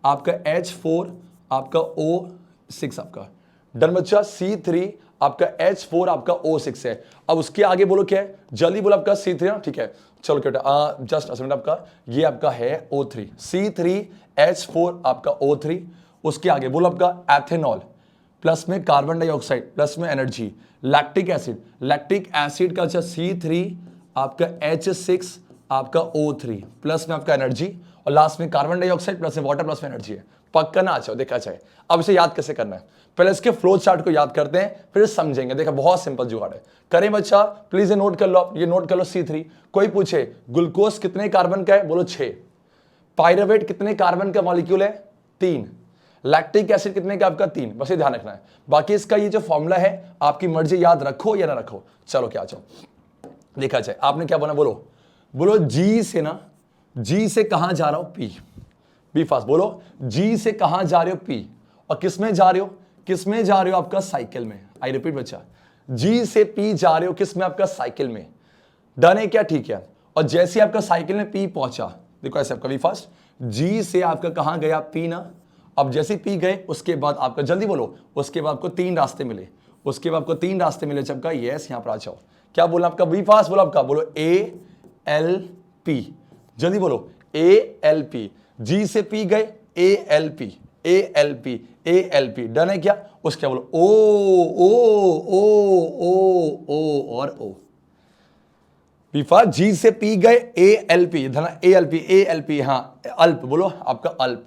आपका H4 आपका O6 आपका। डन बच्चा। C3 आपका H4 आपका O6 है। अब उसके आगे बोलो क्या है, जल्दी बोलो आपका C3, ठीक है, चलो क्या जस्ट असेंट आपका ये आपका है O3, C3H4 आपका O3। उसके आगे बोलो आपका एथेनॉल, प्लस में कार्बन डाइऑक्साइड, प्लस में एनर्जी, लैक्टिक एसिड का अच्छा C3 आपका H6 आपका O3, प्लस में आपका एनर्जी, और लास्ट में कार्बन डाइऑक्साइड प्लस में वाटर प्लस में एनर्जी है। पक्का ना अच्छा देखा जाए। अब इसे याद कैसे करना है, पहले इसके फ्लो चार्ट को याद करते हैं फिर समझेंगे। देखा बहुत सिंपल जुगाड़ है, करें बच्चा प्लीज ये नोट कर लो, ये नोट कर लो C3। कोई पूछे ग्लूकोज कितने कार्बन का है, बोलो 6। पाइरुवेट कितने कार्बन का मॉलिक्यूल है, 3। लैक्टिक एसिड कितने का आपका, 3। बस ये ध्यान रखना है, बाकी इसका ये जो फॉर्मूला है आपकी मर्जी, याद रखो या ना रखो। चलो क्या जाओ देखा जाए। आपने क्या बोला, बोलो बोलो जी से ना, जी से कहां जा रहा हूं, पी। बी फास्ट बोलो, जी से कहां जा रहे हो, पी। और किस में जा रहे हो, किस में जा रहे हो, आपका साइकिल में। आई रिपीट बच्चा, जी से पी जा रहे हो किस में, आपका साइकिल में। डन है क्या, ठीक है। और जैसे आपका साइकिल में पी पहुंचा, देखो ऐसे आपका बी फास्ट, जी से आपका कहां गया, पी ना। अब जैसे पी गए उसके बाद आपका जल्दी बोलो, उसके बाद आपको 3 रास्ते मिले, उसके बाद आपको 3 रास्ते मिले जब का, यस यहां पर आ जाओ। क्या बोला आपका, बी फास्ट बोलो आपका, बोलो ALP, जल्दी बोलो ALP। जी से पी गए ALP, ALP, ALP। डन है क्या, उसके बोलो ओ ओ ओ ओ ओ और ओ। बीफा जी से पी गए ALP, धना ALP, ALP, हाँ अल्प बोलो आपका, अल्प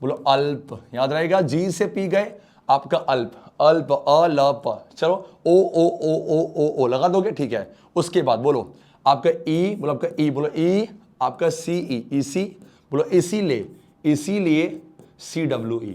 बोलो, अल्प याद रहेगा। जी से पी गए आपका अल्प, अल्प अलप। चलो ओ ओ ओ ओ ओ ओ लगा दोगे, ठीक है। उसके बाद बोलो आपका ई, बोलो आपका ई, बोलो ई आपका CE, EC बोलो, इसीलिए, इसीलिए CWE,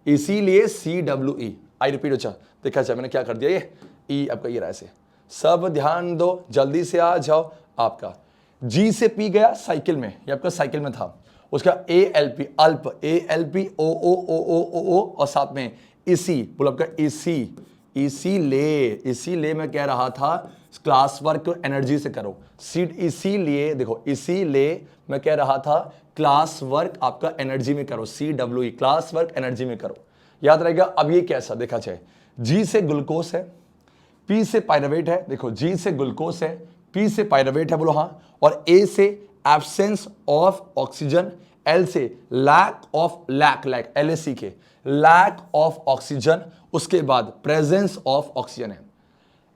इसीलिए CWE। आई रिपीट, अच्छा देखा जाए मैंने क्या कर दिया, ये ई आपका ये रहा ऐसे। सब ध्यान दो, जल्दी से आ जाओ। आपका जी से पी गया साइकिल में, ये आपका साइकिल में था। उसका ALP अल्प, ALP ओ ओ ओ ओ ओ ओ, और साथ में इसी बोलो आपका इसी, इसीलिए मैं कह रहा था क्लास वर्क एनर्जी से करो सीट, इसीलिए देखो, इसीलिए मैं कह रहा था क्लास वर्क आपका एनर्जी में करो, CWE क्लास वर्क एनर्जी में करो, याद रहेगा। अब ये कैसा देखा जाए, जी से ग्लूकोज है, पी से पाइरुवेट है, देखो जी से ग्लूकोज है, पी से पाइरुवेट है, बोलो हाँ, और ए से एब्सेंस ऑफ ऑक्सीजन, एल से लैक ऑफ, लैक LAC के लैक ऑफ ऑक्सीजन, उसके बाद प्रेजेंस ऑफ ऑक्सीजन है।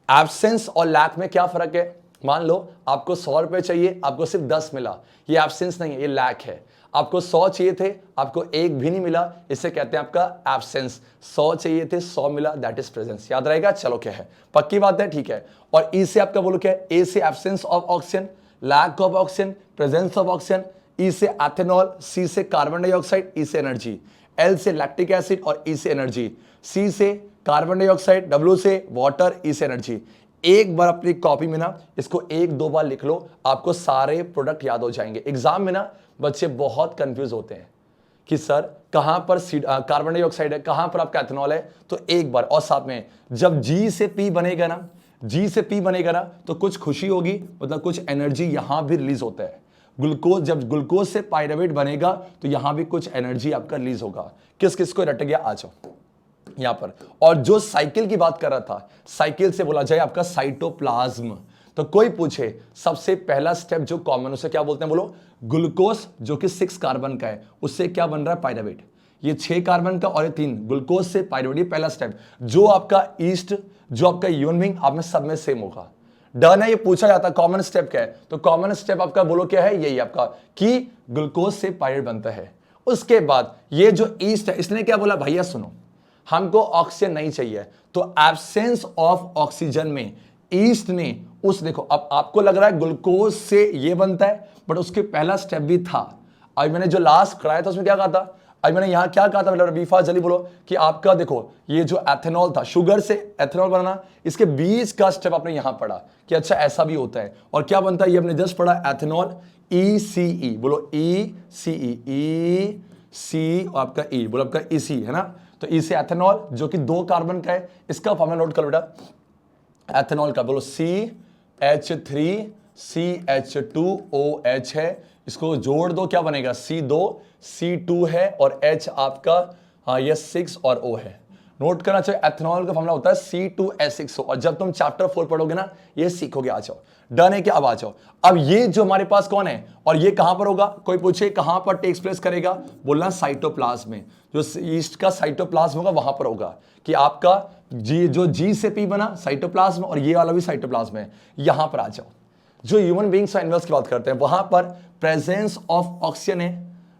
एब्सेंस और लैक में क्या फर्क है, मान लो आपको 100 रुपए चाहिए, आपको सिर्फ 10 मिला, ये एब्सेंस नहीं है, ये लैक है। आपको 100 चाहिए थे, आपको 1 भी नहीं मिला, इसे कहते हैं आपका एब्सेंस। 100 चाहिए थे, 100 मिला, दैट इज प्रेजेंस, याद रहेगा। चलो क्या है, पक्की बात है, ठीक है। और ई से आपका बोलो क्या है, ए से absence of oxygen, lack of oxygen, presence of oxygen, E से एथेनॉल, सी से कार्बन डाइऑक्साइड, ई से एनर्जी, एल से लैक्टिक एसिड और ई से एनर्जी, सी से कार्बन डाइऑक्साइड, डब्ल्यू से वाटर, ई से एनर्जी। एक बार अपनी कॉपी में ना इसको 1-2 बार लिख लो, आपको सारे प्रोडक्ट याद हो जाएंगे। एग्जाम में ना बच्चे बहुत कंफ्यूज होते हैं कि सर कहां पर कार्बन डाइऑक्साइड है, कहां पर आपका एथेनॉल है। तो एक बार, और साथ में जब जी से पी बनेगा ना, जी से पी बनेगा ना, तो कुछ खुशी होगी, मतलब कुछ एनर्जी यहां भी रिलीज होता है। ग्लूकोज, जब ग्लूकोज से पाइरुवेट बनेगा तो यहां भी कुछ एनर्जी आपका रिलीज होगा। किस किस को रट गया, आ जाओ यहां पर। और जो साइकिल की बात कर रहा था, साइकिल से बोला जाए आपका साइटोप्लाज्म। तो कोई पूछे सबसे पहला स्टेप जो कॉमन, उसे क्या बोलते हैं, बोलो ग्लूकोज, जो कि 6 कार्बन का है, उससे क्या बन रहा है, पाइरुवेट। ये 6 कार्बन का और ये 3, ग्लूकोज से पाइरुवेट, ये पहला स्टेप। जो आपका ईस्ट, जो आपका यूनिंग, आप में सब में सेम होगा। डन है, ये पूछा जाता है कॉमन स्टेप क्या है, तो कॉमन स्टेप आपका बोलो क्या है, यही आपका कि ग्लूकोज से पाइरुवेट बनता है। उसके बाद ये जो ईस्ट है, इसने क्या बोला, भैया सुनो हमको ऑक्सीजन नहीं चाहिए, तो एब्सेंस ऑफ ऑक्सीजन में ईस्ट ने उस, देखो अब आपको लग रहा है ग्लूकोज से ये बनता है, बट उसके पहला स्टेप भी था। अभी मैंने जो लास्ट कराया था उसमें क्या कहा था, अभी मैंने यहां क्या कहा था, मतलब बीफा जल्दी बोलो कि आपका देखो ये जो एथेनॉल था, शुगर से एथेनॉल बनाना, इसके बीच का स्टेप आपने यहां पढ़ा कि अच्छा ऐसा भी होता है। और क्या बनता है, ये हमने जस्ट पढ़ा एथेनॉल, ECE बोलो, ECE, EC और आपका E बोलो आपका EC है ना। तो ई से एथेनॉल जो कि 2 कार्बन का है, इसका फॉर्मूला नोट कर बेटा, एथेनॉल का बोलो CH3CH2OH है, इसको जोड़ दो क्या बनेगा, C2 है और H आपका, हाँ ये 6 और O है। नोट करना चाहिए, एथेनॉल का फॉर्मूला होता है C2H6O, और जब तुम चैप्टर 4 पढ़ोगे ना ये सीखोगे। आ जाओ, डन है क्या? अब आ जाओ। अब ये जो हमारे पास कौन है और ये कहां पर होगा? कोई पूछे कहां पर टेक्स प्लेस करेगा, बोलना साइटोप्लाज्म में। जो ईस्ट का साइटोप्लाज्म होगा वहां पर होगा कि आपका जी से पी बना साइटोप्लाज्म, और ये वाला भी साइटोप्लाज्म है। यहां पर आ जाओ, जो ह्यूमन बींग्स और एनिमल्स की बात करते हैं वहां पर प्रेजेंस ऑफ ऑक्सीजन है,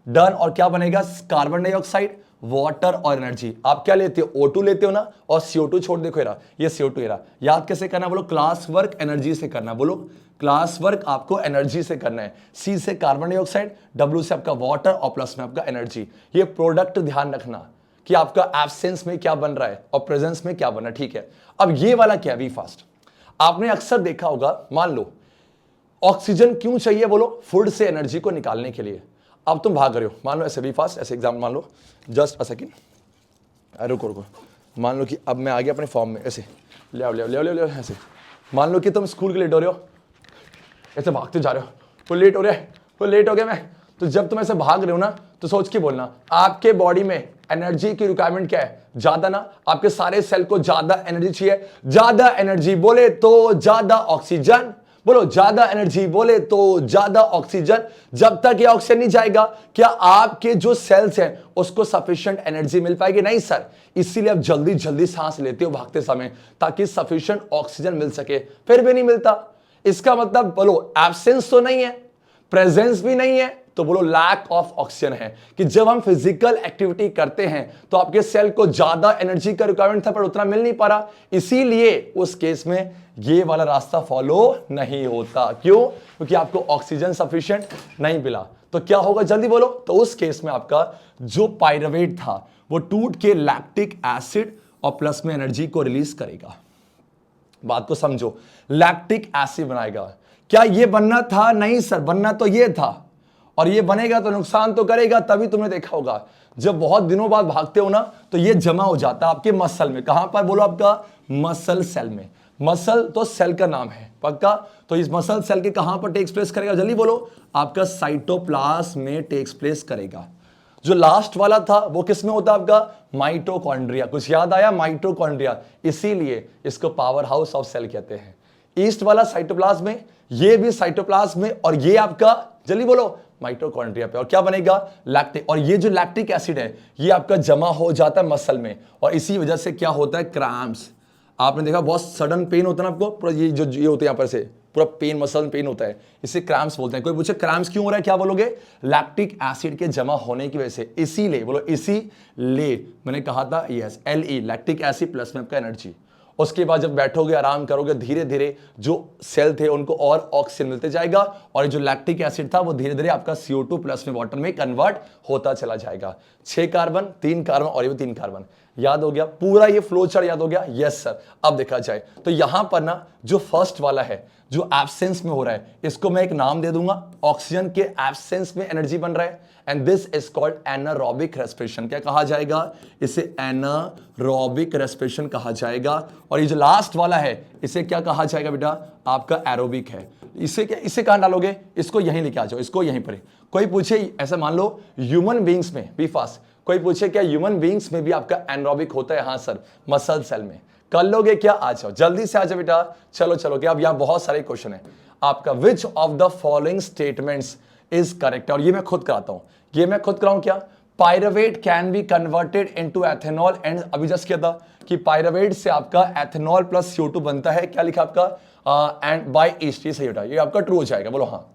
डन। और क्या बनेगा? कार्बन डाइऑक्साइड, वाटर और एनर्जी। आप क्या लेते हो? O2 लेते हो ना, और CO2 छोड़, देखो ये CO2 एरा। याद कैसे करना? बोलो क्लास वर्क एनर्जी से करना। बोलो क्लास वर्क आपको एनर्जी से करना है। C से कार्बन डाइऑक्साइड, W से आपका वाटर और प्लस में आपका एनर्जी। ये प्रोडक्ट ध्यान रखना कि आपका एब्सेंस में क्या बन रहा है और प्रेजेंस में क्या बन रहा है, ठीक है। अब ये वाला क्या है? वी फास्ट आपने अक्सर देखा होगा। मान लो ऑक्सीजन क्यों चाहिए? बोलो फूड से एनर्जी को निकालने के लिए। अब तुम भाग रहे हो, मान लो ऐसे भी फास्ट, ऐसे एग्जाम मान लो, जस्ट अ सेकेंड, रुको रुको। मान लो कि अब मैं आ गया अपने फॉर्म में, ऐसे ले आओ ले आओ ले आओ ले आओ ऐसे। मान लो कि तुम स्कूल के लेट हो रहे हो, ऐसे भागते जा रहे हो, वो लेट हो रहा है, वो लेट हो गया मैं। तो जब तुम ऐसे भाग रहे हो ना, तो सोच के बोलना आपके बॉडी में एनर्जी की रिक्वायरमेंट क्या है? ज्यादा ना, आपके सारे सेल को ज्यादा एनर्जी चाहिए। ज्यादा एनर्जी बोले तो ज्यादा ऑक्सीजन, बोलो ज्यादा एनर्जी बोले तो ज्यादा ऑक्सीजन। जब तक ये ऑक्सीजन नहीं जाएगा, क्या आपके जो सेल्स हैं उसको सफिशिएंट एनर्जी मिल पाएगी? नहीं सर। इसीलिए आप जल्दी जल्दी सांस लेते हो भागते समय, ताकि सफिशिएंट ऑक्सीजन मिल सके, फिर भी नहीं मिलता। इसका मतलब बोलो एब्सेंस तो नहीं है, प्रेजेंस भी नहीं है, तो बोलो लैक ऑफ ऑक्सीजन है। कि जब हम फिजिकल एक्टिविटी करते हैं तो आपके सेल को ज्यादा एनर्जी का रिक्वायरमेंट था पर उतना मिल नहीं पा रहा, इसीलिए उस केस में ये वाला रास्ता फॉलो नहीं होता। क्यों? क्योंकि आपको ऑक्सीजन सफिशिएंट नहीं मिला। तो क्या होगा? जल्दी बोलो। तो उस केस में आपका जो पायरुवेट था वो टूट के लैक्टिक एसिड और प्लस में एनर्जी को रिलीज करेगा। बात को समझो, लैक्टिक एसिड बनाएगा। क्या ये बनना था? नहीं सर, बनना तो ये था, और ये बनेगा तो नुकसान तो करेगा। तभी तुमने देखा होगा जब बहुत दिनों बाद भागते हो ना, तो ये जमा हो जाता है आपके मसल में। कहां पर? बोलो आपका मसल सेल में। मसल तो सेल का नाम है, पक्का? तो इस मसल सेल के कहां पर टेक्स प्लेस करेगा? जल्दी बोलो। आपका साइटोप्लाज्म में टेक्स प्लेस करेगा। जो लास्ट वाला था वो किस में होता है? आपका माइटोकॉन्ड्रिया। कुछ याद आया? माइटोकॉन्ड्रिया, इसीलिए इसको पावर हाउस ऑफ सेल कहते हैं। ईस्ट वाला साइटोप्लाज्म में, ये भी साइटोप्लाज्म में, और ये आपका जल्दी बोलो माइटोकॉन्ड्रिया पे। और क्या बनेगा? लैक्टिक। और ये जो लैक्टिक एसिड है ये आपका जमा हो जाता है मसल में, और इसी वजह से क्या होता है? क्रैम्प्स। आपने देखा बहुत सडन पेन होता है ना आपको, पूरा ये जो ये होते हैं यहाँ पर से पूरा पेन, मसल पेन होता है, इसे क्रैम्प्स बोलते हैं। कोई पूछे क्रैम्प्स क्यों हो रहा है, क्या बोलोगे? लैक्टिक एसिड के जमा होने की वजह से। इसीलिए बोलो, इसीलिए मैंने कहा था yes, LE lactic acid plus में आपका एनर्जी। उसके बाद जब बैठोगे आराम करोगे, धीरे धीरे जो सेल थे उनको और ऑक्सीजन मिलते जाएगा, और जो लैक्टिक एसिड था वो धीरे धीरे आपका CO2 प्लस में वाटर में कन्वर्ट होता चला जाएगा। 6 कार्बन, 3 कार्बन और ये भी 3 कार्बन। याद हो गया? पूरा ये फ्लो चार्ट याद हो गया? Yes sir. अब देखा जाए तो यहां पर ना जो फर्स्ट वाला है जो एब्सेंस में हो रहा है, इसको मैं एक नाम दे दूंगा। ऑक्सीजन के एब्सेंस में एनर्जी बन रहा है, and this is called anaerobic respiration. क्या कहा जाएगा? इसे एनारोबिक रेस्पिरेशन कहा जाएगा। और ये जो लास्ट वाला है इसे क्या कहा जाएगा बेटा? आपका एरोबिक है। इसे कहां डालोगे? इसको यहीं लेके आ जाओ, इसको यहीं पर। कोई पूछे ऐसा मान लो ह्यूमन बींग्स में भी फास्ट, कोई पूछे क्या ह्यूमन बींग्स में भी आपका एनारोबिक होता है? हाँ सर, मसल सेल में। कर लोगे क्या? आ जाओ, जल्दी से आ जाओ बेटा। चलो चलो, क्या अब यहां बहुत सारे क्वेश्चन है आपका। Which of the following statements is correct? और ये मैं खुद कराता हूं, ये मैं खुद कराऊं क्या? Pyruvate can be converted into ethanol, and अभी जस्ट किया था कि पायरुवेट से आपका एथेनॉल प्लस CO2 बनता है। क्या लिखा आपका? And by yeast. ये सही होता है, ये आपका ट्रू हो जाएगा। बोलो हाँ।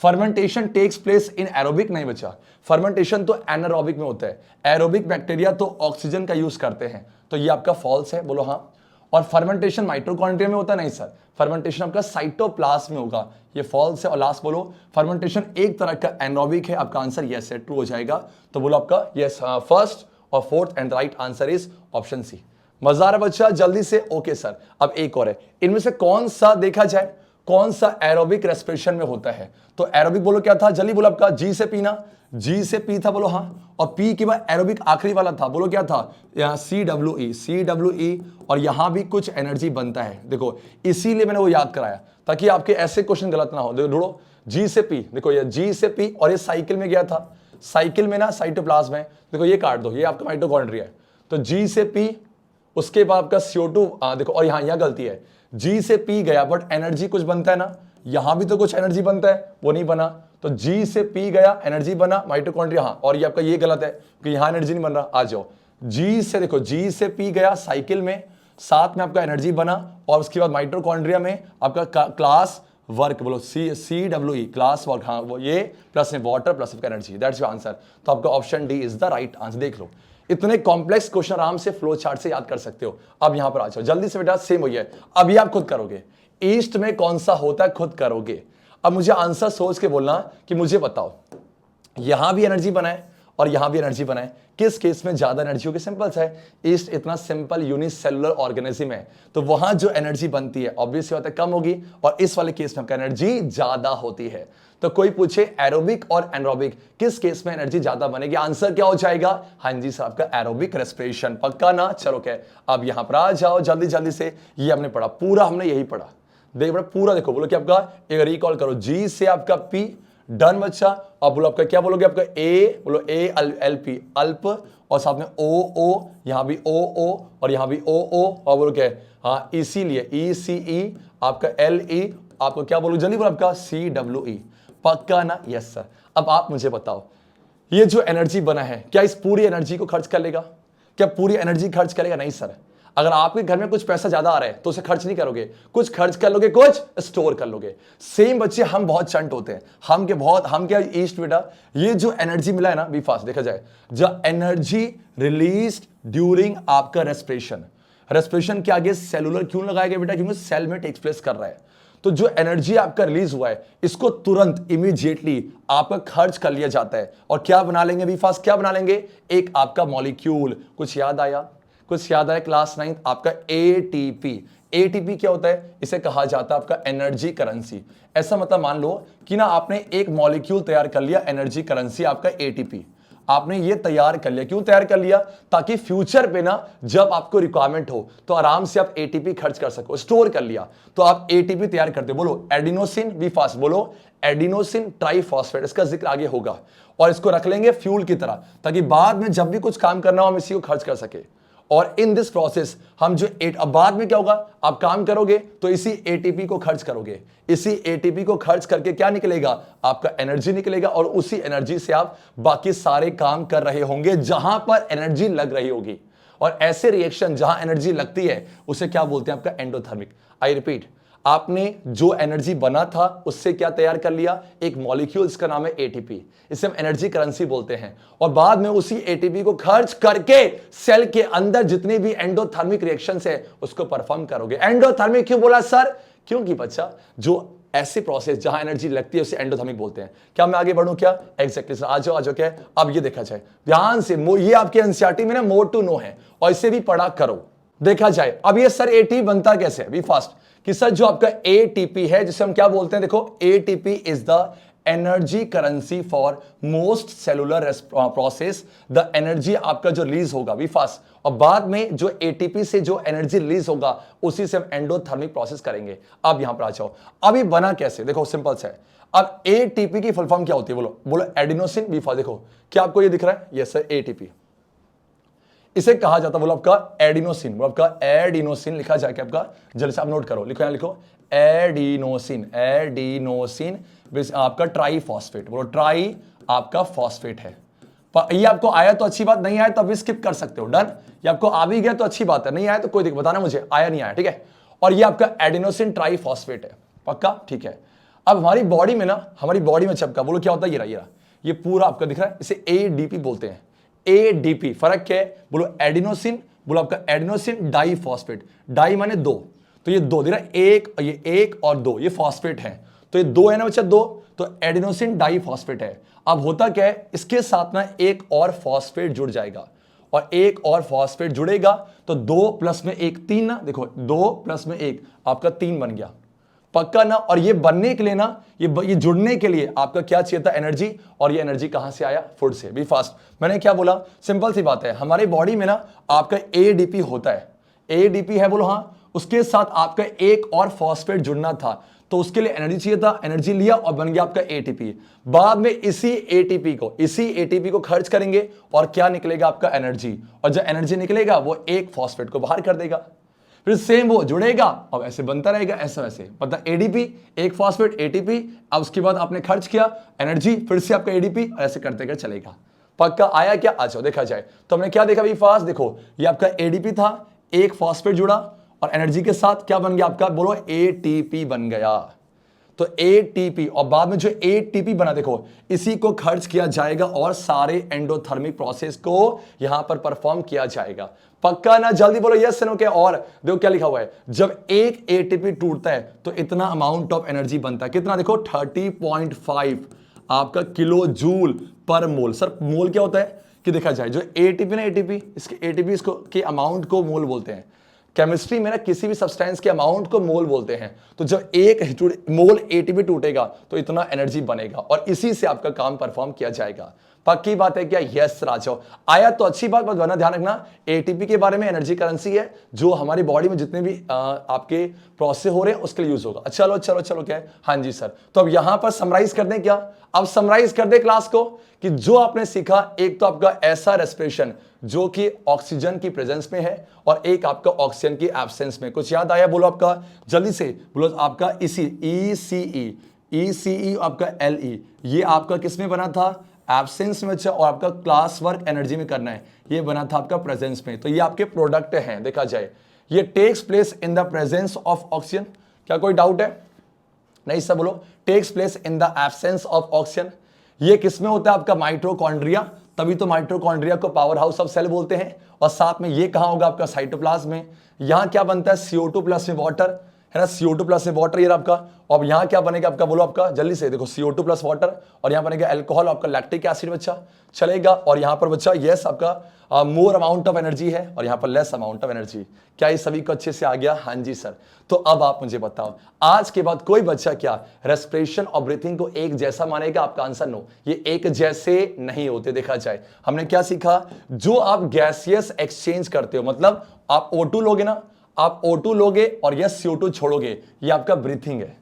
Fermentation takes place in aerobic, नहीं बचा। फर्मेंटेशन तो एनारोबिक में होता है। एरोबिक बैक्टीरिया तो ऑक्सीजन का यूज करते हैं, तो ये आपका फॉल्स है। बोलो हाँ। और फर्मेंटेशन माइटोकॉन्ड्रिया में होता है? नहीं सर, फर्मेंटेशन आपका साइटोप्लाज्म में होगा, ये फॉल्स है। और लास्ट बोलो, फर्मेंटेशन एक तरह का एनारोबिक है। आपका आंसर यस है, ट्रू हो जाएगा। तो बोलो आपका यस, फर्स्ट और fourth, and right answer is option C. मजा आ रहा बच्चा? जल्दी से। Okay sir. अब एक और है, इनमें से कौन सा देखा जाए कौन सा एरोबिक रेस्पिरेशन में होता है? तो एरोबिक बोलो क्या था? जल्दी बोलो आपका। जी से पीना, जी से पी था, बोलो हाँ। और पी के बाद एरोबिक आखिरी वाला था, बोलो क्या था? यहाँ CWE। और यहां भी कुछ एनर्जी बनता है, देखो इसीलिए मैंने वो याद कराया ताकि आपके ऐसे क्वेश्चन गलत ना हो। देखो ढूंढो, जी से पी, देखो ये जी से पी, और ये साइकिल में गया था। साइकिल में ना साइटोप्लाज्म है, देखो ये काट दो, ये आपका माइटोकॉन्ड्रिया है। तो जी से पी उसके बाद आपका CO2 देखो, और यहाँ गलती है, G से P गया बट एनर्जी कुछ बनता है ना, यहां भी तो कुछ एनर्जी बनता है, वो नहीं बना, तो G से P गया, एनर्जी बना माइटोकॉन्ड्रिया, हाँ, और ये आपका ये गलत है कि यहां एनर्जी नहीं बन रहा। आ जाओ, G से देखो, G से P गया साइकिल में, साथ में आपका एनर्जी बना, और उसके बाद माइटोकॉन्ड्रिया में आपका क्लास वर्क, बोलो CWE क्लास वर्क, हाँ वो ये प्लस में वाटर प्लस आपका एनर्जी, दैट्स योर आंसर। तो आपका option D is the right answer. देख लो, इतने कॉम्प्लेक्स क्वेश्चन आराम से फ्लो चार्ट से याद कर सकते हो। अब यहां पर आ जाओ जल्दी से बेटा, सेम वही है, अब ये आप खुद करोगे, ईस्ट में कौन सा होता है खुद करोगे। अब मुझे आंसर सोच के बोलना कि मुझे बताओ, यहां भी एनर्जी बनाए और यहां भी एनर्जी बनाए, किस केस में ज्यादा एनर्जी होगी। सिंपल सा है, ईस्ट इतना सिंपल यूनिसेलुलर ऑर्गेनिज्म है, तो वहां जो एनर्जी बनती है ऑब्वियसली बात है कम होगी, और इस वाले केस में आपका एनर्जी ज्यादा होती है। तो कोई पूछे एरोबिक और एनरोबिक किस केस में एनर्जी ज्यादा बनेगी, आंसर क्या हो जाएगा, हाँ जी सर आपका एरोबिक रेस्पिरेशन, पक्का ना। चलो क्या, अब यहां पर आ जाओ जल्दी जल्दी से, ये हमने पढ़ा पूरा, हमने यही पढ़ा, देख बड़ा पूरा देखो, बोलो कि आपका एक रिकॉल करो, G से आपका P, डन बच्चा। अब बोलो आपका क्या बोलोगे, आपका A, बोलो ALP अल्प, और साथ में O, यहां भी O, और यहां भी O, और बोलो क्या, हाँ इसीलिए ECE, आपका LE, आपको क्या बोलो जल्दी बोलो, आपका CWE, पक्का ना। Yes sir. अब आप मुझे बताओ, ये जो एनर्जी बना है क्या इस पूरी एनर्जी को खर्च कर लेगा, क्या पूरी एनर्जी खर्च करेगा, नहीं सर। अगर आपके घर में कुछ पैसा ज्यादा आ रहा है तो उसे खर्च नहीं करोगे, कुछ खर्च कर लोगे, कुछ स्टोर कर लोगे। सेम बच्चे हम बहुत चंट होते हैं, हम क्या ईस्ट बेटा, ये जो एनर्जी मिला है ना, बी फास्ट देखा जाए, जो एनर्जी रिलीज ड्यूरिंग आपका रेस्पिरेशन के आगे सेलुलर क्यों लगाया गया बेटा, क्योंकि सेल में टेक्स प्लेस कर रहा है। तो जो एनर्जी आपका रिलीज हुआ है, इसको तुरंत इमीडिएटली आपका खर्च कर लिया जाता है, और क्या बना लेंगे बी फास्ट, क्या बना लेंगे, एक आपका मॉलिक्यूल, कुछ याद आया क्लास 9 आपका ATP क्या होता है, इसे कहा जाता है आपका एनर्जी करेंसी। ऐसा मतलब मान लो कि ना आपने एक मॉलिक्यूल तैयार कर लिया, एनर्जी करेंसी आपका ATP, आपने ये तैयार कर लिया, क्यों तैयार कर लिया, ताकि फ्यूचर पे ना जब आपको रिक्वायरमेंट हो तो आराम से आप ATP खर्च कर सको, स्टोर कर लिया, तो आप ATP तैयार करते। बोलो एडिनोसिन, बी फास्ट बोलो, एडिनोसिन ट्राइफॉस्फेट, इसका जिक्र आगे होगा, और इसको रख लेंगे फ्यूल की तरह, ताकि बाद में जब भी कुछ काम करना हो हम इसी को खर्च कर सके। और इन दिस प्रोसेस हम जो अब बाद में क्या होगा, आप काम करोगे तो इसी ATP को खर्च करोगे, इसी ATP को खर्च करके क्या निकलेगा, आपका एनर्जी निकलेगा, और उसी एनर्जी से आप बाकी सारे काम कर रहे होंगे जहां पर एनर्जी लग रही होगी। और ऐसे रिएक्शन जहां एनर्जी लगती है उसे क्या बोलते हैं, आपका एंडोथर्मिक। आई रिपीट, आपने जो एनर्जी बना था उससे क्या तैयार कर लिया, एक मॉलिक्यूल, इसका नाम है ATP, इसे हम एनर्जी करेंसी बोलते हैं, और बाद में उसी ATP को खर्च करके सेल के अंदर जितने भी एंडोथर्मिक रिएक्शंस है उसको परफॉर्म करोगे। एंडोथर्मिक क्यों बोला सर, क्योंकि बच्चा जो ऐसी प्रोसेस जहां एनर्जी लगती है उसे एंडोथर्मिक बोलते हैं। क्या मैं आगे बढ़ूं क्या, एग्जैक्टली सर, आ जाओ क्या। अब ये देखा जाए ध्यान से, ये आपके एनसीईआरटी में ना मोर टू नो है, और इसे भी पढ़ा करो। देखा जाए अब ये सर ATP बनता कैसे है, बी फास्ट, कि सर जो आपका ATP है जिसे हम क्या बोलते हैं, देखो ATP is the energy currency for most cellular process. The energy आपका जो रिलीज होगा बी फास्ट, और बाद में जो ATP से जो एनर्जी रिलीज होगा उसी से हम एंडोथर्मिक प्रोसेस करेंगे। अब यहां पर आ जाओ, अभी बना कैसे, देखो सिंपल से। अब ATP की फुल फॉर्म क्या होती है, बोलो एडिनोसिन, बी फास्ट, देखो क्या आपको ये दिख रहा है, यस सर ATP, इसे कहा जाता है, बोलो आपका एडिनोसिन, बोलो आपका एडिनोसिन लिखा जाए आपका, जल्दी से आप नोट करो, लिखो यहां लिखो एडिनोसिन आपका ट्राइफॉस्फेट, बोलो ट्राई आपका फॉस्फेट है। ये आपको आया तो अच्छी बात, नहीं आया तो अभी स्किप कर सकते हो, डन। ये आपको आ भी गया तो अच्छी बात है, नहीं आया तो कोई दिक्कत, बताना मुझे आया नहीं आया, ठीक है। और ये आपका एडिनोसिन ट्राइफॉस्फेट है, पक्का, ठीक है। अब हमारी बॉडी में चपका, बोलो क्या होता है, ये पूरा आपका दिख रहा है, इसे ADP बोलते हैं, ADP। फर्क क्या है, बोलो एडिनोसिन, बोलो आपका एडिनोसिन डाइफॉस्फेट, डाई माने दो, तो ये दो दिख रहा है, ये एक और दो, ये फॉस्फेट है, तो ये दो है ना बच्चा, दो, तो एडिनोसिन डाइफॉस्फेट है। अब होता क्या है, इसके साथ ना एक और फॉस्फेट जुड़ जाएगा, और एक और फॉस्फेट जुड़ेगा तो 2 प्लस में 1 3 ना, देखो 2 प्लस में 1 आपका 3 बन गया, पक्का ना। और ये बनने के लिए ना, ये जुड़ने के लिए आपका क्या चाहिए था, एनर्जी, और ये एनर्जी कहां से आया, फूड से, बी फास्ट। मैंने क्या बोला, सिंपल सी बात है, हमारे बॉडी में ना आपका ADP होता है, ADP है, बोलो हाँ, उसके साथ आपका एक और फॉस्फेट जुड़ना था, तो उसके लिए एनर्जी चाहिए था, एनर्जी लिया और बन गया आपका एटीपी। बाद में इसी एटीपी को खर्च करेंगे और क्या निकलेगा आपका एनर्जी, और जब एनर्जी निकलेगा वो एक फॉस्फेट को बाहर कर देगा, फिर सेम वो जुड़ेगा और ऐसे बनता रहेगा, ऐसा वैसे, मतलब एडीपी, एक फॉस्फेट एटीपी, अब उसके बाद आपने खर्च किया एनर्जी, फिर से आपका एडीपी, ऐसे करते करते चलेगा। पक्का आया क्या? अच्छा देखा जाए तो हमने क्या देखा भाई फास्ट, देखो ये आपका एडीपी था, एक फॉस्फेट जुड़ा और एनर्जी के साथ क्या बन गया आपका, बोलो एटीपी बन गया। तो एटीपी, और बाद में जो एटीपी बना देखो इसी को खर्च किया जाएगा और सारे एंडोथर्मिक प्रोसेस को यहां पर परफॉर्म किया जाएगा। पक्का ना? जल्दी बोलो यस नो क्या। और देखो क्या लिखा हुआ है, जब एक एटीपी टूटता है तो इतना अमाउंट ऑफ एनर्जी बनता है, कितना देखो 30.5 आपका किलो जूल पर मोल। सर मोल क्या होता है कि देखा जाए, जो एटीपी ना एटीपी इसके एटीपी इसको के अमाउंट को मोल बोलते हैं। केमिस्ट्री में ना किसी भी सब्सटेंस के अमाउंट को मोल बोलते हैं। तो जब एक मोल एटीपी टूटेगा तो इतना एनर्जी बनेगा और इसी से आपका काम परफॉर्म किया जाएगा। पक्की बात है क्या? यस राजो आया तो अच्छी बात, वरना ध्यान रखना एटीपी के बारे में, एनर्जी करेंसी है जो हमारी बॉडी में जितने भी आपके प्रोसेस हो रहे हैं उसके लिए यूज होगा। चलो चलो चलो क्या है, हाँ जी सर। तो अब यहां पर समराइज कर दें क्या? अब समराइज कर दे क्लास को कि जो आपने सीखा, एक तो आपका ऐसा रेस्पिरेशन जो कि ऑक्सीजन की प्रेजेंस में है और एक आपका ऑक्सीजन की एब्सेंस में। कुछ याद आया? बोलो आपका जल्दी से बोलो। आपका इसी ईसीई आपका एलई, ये आपका किस में बना था? एब्सेंस में। अच्छा, और आपका क्लास वर्क एनर्जी में करना है, ये बना था आपका प्रेजेंस में। तो ये आपके प्रोडक्ट हैं देखा जाए। ये takes place in the presence of oxygen. क्या कोई डाउट है? नहीं सब बोलो। Takes place in the absence of oxygen. ये किसमें होता है? आपका माइटोकॉन्ड्रिया, तभी तो माइटोकॉन्ड्रिया को पावर हाउस ऑफ सेल बोलते हैं। और साथ में ये कहां होगा? आपका साइटोप्लाज्म में। यहां क्या बनता है? CO2 प्लस में वाटर, है ना, CO2 प्लस में वाटर, ये आपका। और यहां क्या बनेगा आपका? बोलो आपका जल्दी से, देखो CO2 प्लस वाटर, और यहां बनेगा अल्कोहल, आपका लैक्टिक एसिड बच्चा चलेगा। और यहां पर बच्चा यस आपका मोर अमाउंट ऑफ एनर्जी है और यहां पर लेस अमाउंट ऑफ एनर्जी। क्या ये सभी को अच्छे से आ गया? हाँ जी सर। तो अब आप मुझे बताओ, आज के बाद कोई बच्चा क्या रेस्पिरेशन और ब्रीथिंग को एक जैसा मानेगा? आपका आंसर नो, ये एक जैसे नहीं होते। देखा जाए हमने क्या सीखा, जो आप गैसियस एक्सचेंज करते हो, मतलब आप O2 लोगे ना, आप O2 लोगे और यस CO2 छोड़ोगे, ये आपका ब्रीथिंग है,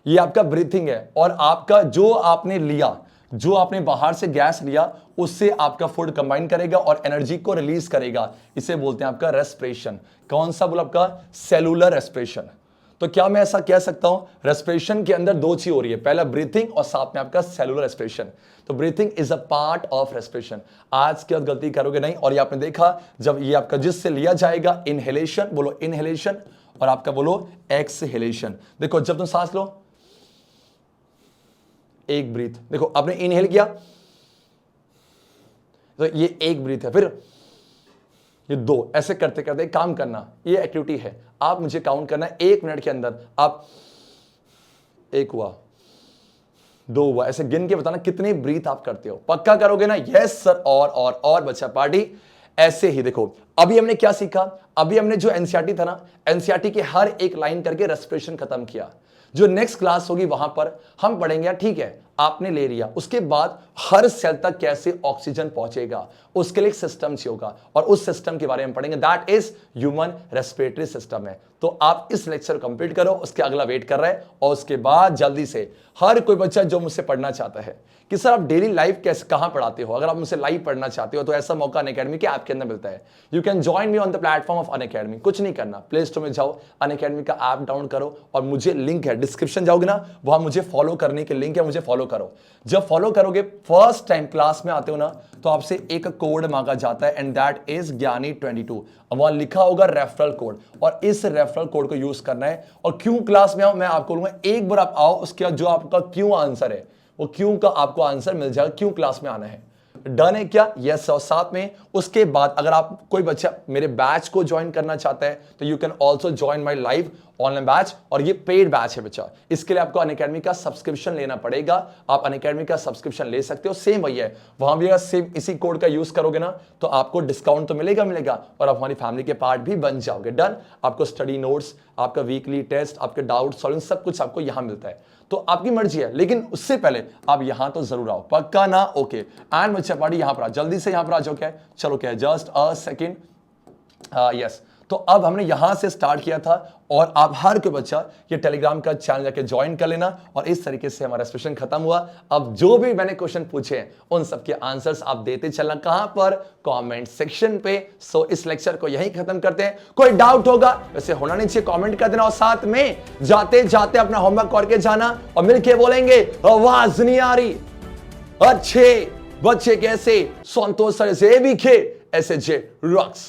ये आपका ब्रीथिंग है। और आपका जो आपने लिया, जो आपने बाहर से गैस लिया, उससे आपका फूड कंबाइन करेगा और एनर्जी को रिलीज करेगा, इसे बोलते हैं आपका रेस्पिरेशन। कौन सा? बोला आपका सेलुलर रेस्पिरेशन। तो क्या मैं ऐसा कह सकता हूं, रेस्पिरेशन के अंदर दो चीज हो रही है, पहला ब्रीथिंग और साथ में आपका सेलुलर रेस्पिरेशन। तो breathing is a part of respiration. आज के बाद गलती करोगे नहीं। और ये आपने देखा, जब ये आपका जिससे लिया जाएगा इनहेलेशन, बोलो इनहेलेशन, और आपका बोलो एक्सहेलेशन। देखो जब तुम सांस लो, एक ब्रीथ, देखो आपने इनहेल किया तो ये एक ब्रीथ है, फिर ये दो, ऐसे करते करते काम करना, ये एक्टिविटी है। आप मुझे काउंट करना है 1 मिनट के अंदर। आप एक हुआ, 2 हुआ, ऐसे गिन के बताना कितनी ब्रीथ आप करते हो। पक्का करोगे ना? Yes sir. और बच्चा पार्टी ऐसे ही। देखो अभी हमने क्या सीखा, अभी हमने जो एनसीईआरटी था ना, एनसीईआरटी के हर एक लाइन करके रेस्पिरेशन खत्म किया। जो नेक्स्ट क्लास होगी वहां पर हम पढ़ेंगे, ठीक है आपने ले लिया, उसके बाद हर सेल तक कैसे ऑक्सीजन पहुंचेगा, उसके लिए एक सिस्टम चाहिए होगा, और उस सिस्टम के बारे में पढ़ेंगे, that is human respiratory system है। तो आप इस लेक्चर कंप्लीट करो, उसके अगला वेट कर रहे हैं। और उसके बाद जल्दी से हर कोई बच्चा जो मुझसे पढ़ना चाहता है कि सर आप डेली लाइव कैसे कहां पढ़ाते हो, अगर आप मुझसे लाइव पढ़ना चाहते हो तो ऐसा मौका अनअकैडमी के ऐप के अंदर मिलता है। You can join me on the platform of Unacademy. कुछ नहीं करना, प्ले स्टोर में जाओ, अनअकैडमी का ऐप डाउनलोड करो, और मुझे लिंक है डिस्क्रिप्शन जाओगे ना, वहां मुझे फॉलो करने के लिंक है, मुझे फॉलो करो। जब फॉलो करोगे, फर्स्ट टाइम क्लास में आते हो ना, तो आपसे एक कोड मांगा जाता है, एंड दैट इज ज्ञानी 22। वहां लिखा होगा रेफरल कोड, और इस रेफरल कोड को यूज करना है। और क्यों क्लास में आओ, मैं आपको बोलूंगा एक बार आप आओ, उसके बाद जो आपका क्यों आंसर है, वो क्यों का आपको आंसर मिल जाएगा, क्यों क्लास में आना है। डन है क्या? यस। और साथ में उसके बाद अगर आप कोई बच्चा मेरे बैच को ज्वाइन करना चाहता है तो you can also join my live online batch, और ये पेड बैच है बच्चा। इसके लिए आपको अनअकैडमी का सब्सक्रिप्शन लेना पड़ेगा। आप अनअकैडमी का सब्सक्रिप्शन ले सकते हो, सेम वही है, वहां भी अगर सेम इसी कोड का यूज करोगे ना तो आपको डिस्काउंट तो मिलेगा, और आप हमारी फैमिली के पार्ट भी बन जाओगे। डन। आपको स्टडी नोट्स, आपका वीकली टेस्ट, आपके डाउट सॉल्विंग, सब कुछ आपको यहां मिलता है। तो आपकी मर्जी है, लेकिन उससे पहले आप यहां तो जरूर आओ। पक्का ना? ओके। एंड बच्चा पार्टी यहां पर आ, जल्दी से यहां पर आ जाओ। क्या है? चलो क्या है, जस्ट अ सेकेंड। यस। तो अब हमने यहां से स्टार्ट किया था और आप हर कोई बच्चा ये टेलीग्राम का चैनल जाके ज्वाइन कर लेना और इस तरीके से हमारा सेशन खत्म हुआ। अब जो भी मैंने क्वेश्चन पूछे उन सबके आंसर्स आप देते चलना, कहां पर? कमेंट सेक्शन पे। सो इस लेक्चर को यहीं खत्म करते हैं। कोई डाउट होगा वैसे होना नहीं चाहिए, कमेंट कर देना और साथ में जाते जाते अपना होमवर्क करके जाना और मिलके बोलेंगे आवाज नहीं आ रही अच्छे बच्चे कैसे संतोष सर से भी खे ऐसे जे रॉक्स।